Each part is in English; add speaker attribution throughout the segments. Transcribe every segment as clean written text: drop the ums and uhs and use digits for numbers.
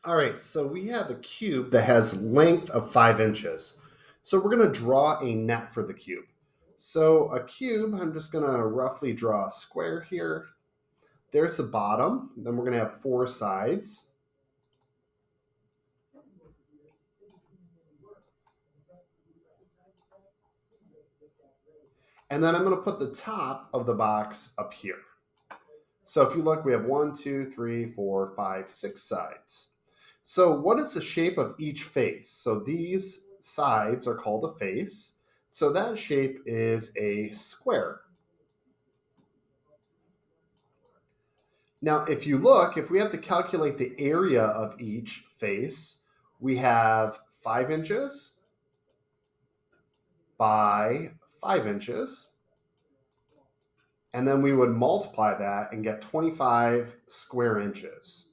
Speaker 1: All right, so we have a cube that has length of 5 inches. So we're going to draw a net for the cube. So a cube, I'm just going to roughly draw a square here. There's the bottom. Then we're going to have 4 sides. And then I'm going to put the top of the box up here. So if you look, we have 1, 2, 3, 4, 5, 6 sides. So what is the shape of each face? So these sides are called a face. So that shape is a square. Now, if you look, if we have to calculate the area of each face, we have 5 inches by 5 inches. And then we would multiply that and get 25 square inches.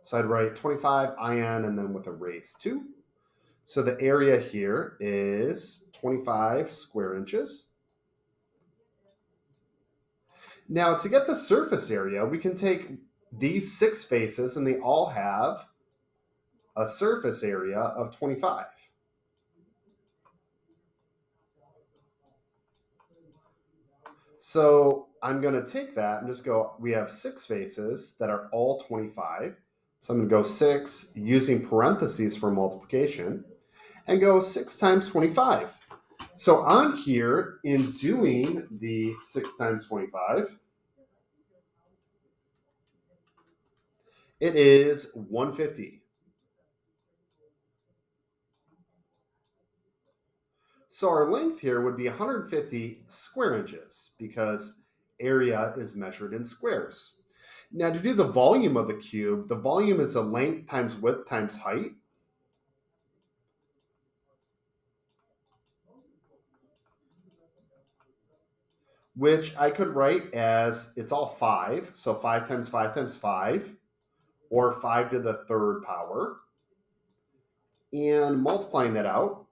Speaker 1: So I'd write 25 IN and then with a raise 2. So the area here is 25 square inches. Now, to get the surface area, we can take these 6 faces and they all have a surface area of 25. So I'm going to take that and just go, we have 6 faces that are all 25. So I'm going to go 6 using parentheses for multiplication and go 6 times 25. So on here, in doing the 6 times 25, it is 150. So our length here would be 150 square inches because area is measured in squares. Now, to do the volume of the cube, the volume is the length times width times height. Which I could write as it's all 5. So 5 times 5 times 5, or 5 to the third power. And multiplying that out,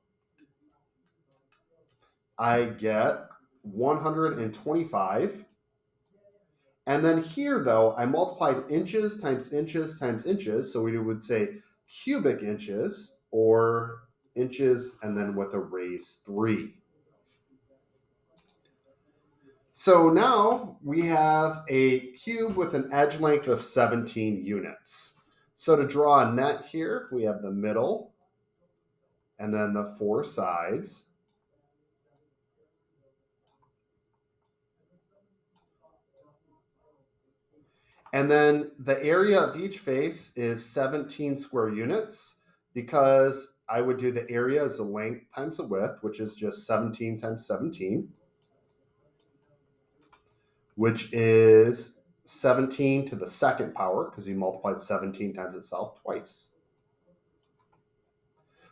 Speaker 1: I get 125. And then here, though, I multiplied inches times inches times inches. So we would say cubic inches or inches and then with a raise 3. So now we have a cube with an edge length of 17 units. So to draw a net here, we have the middle and then the 4 sides. And then the area of each face is 17 square units because I would do the area as the length times the width, which is just 17 times 17, which is 17 to the second power because you multiplied 17 times itself twice.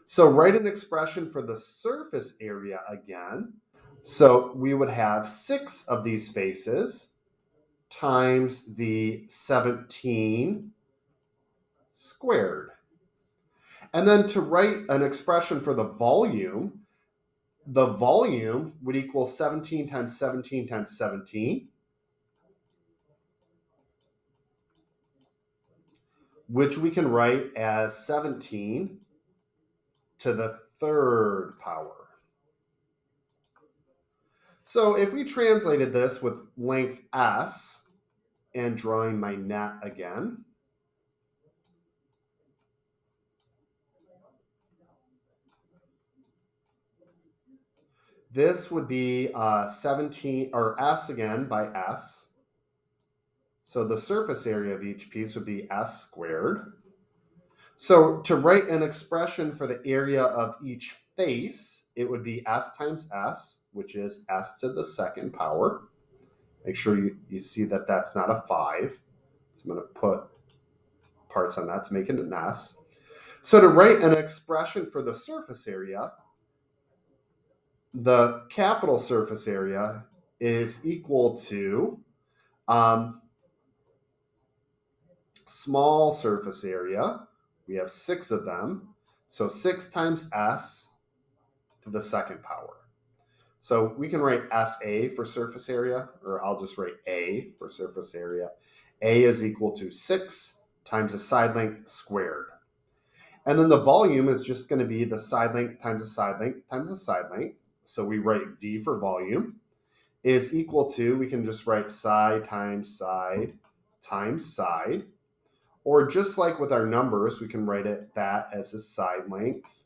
Speaker 1: So write an expression for the surface area again. So we would have 6 of these faces times the 17 squared. And then to write an expression for the volume would equal 17 times 17 times 17, which we can write as 17 to the third power. So if we translated this with length S and drawing my net again, this would be 17, or S again by S. So the surface area of each piece would be S squared. So to write an expression for the area of each face, it would be S times S, which is S to the second power. Make sure you see that that's not a 5. So I'm going to put parts on that to make it an S. So to write an expression for the surface area, the capital surface area is equal to small surface area. We have 6 of them. So 6 times S to the second power. So we can write SA for surface area, or I'll just write A for surface area. A is equal to 6 times the side length squared. And then the volume is just going to be the side length times the side length times the side length. So we write V for volume is equal to, we can just write side times side times side. Or just like with our numbers, we can write that as a side length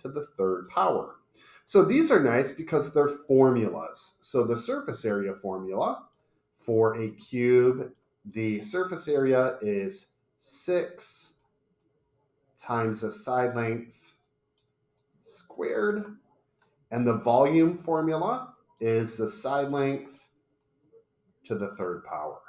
Speaker 1: to the third power. So these are nice because they're formulas. So the surface area formula for a cube, the surface area is 6 times the side length squared. And the volume formula is the side length to the third power.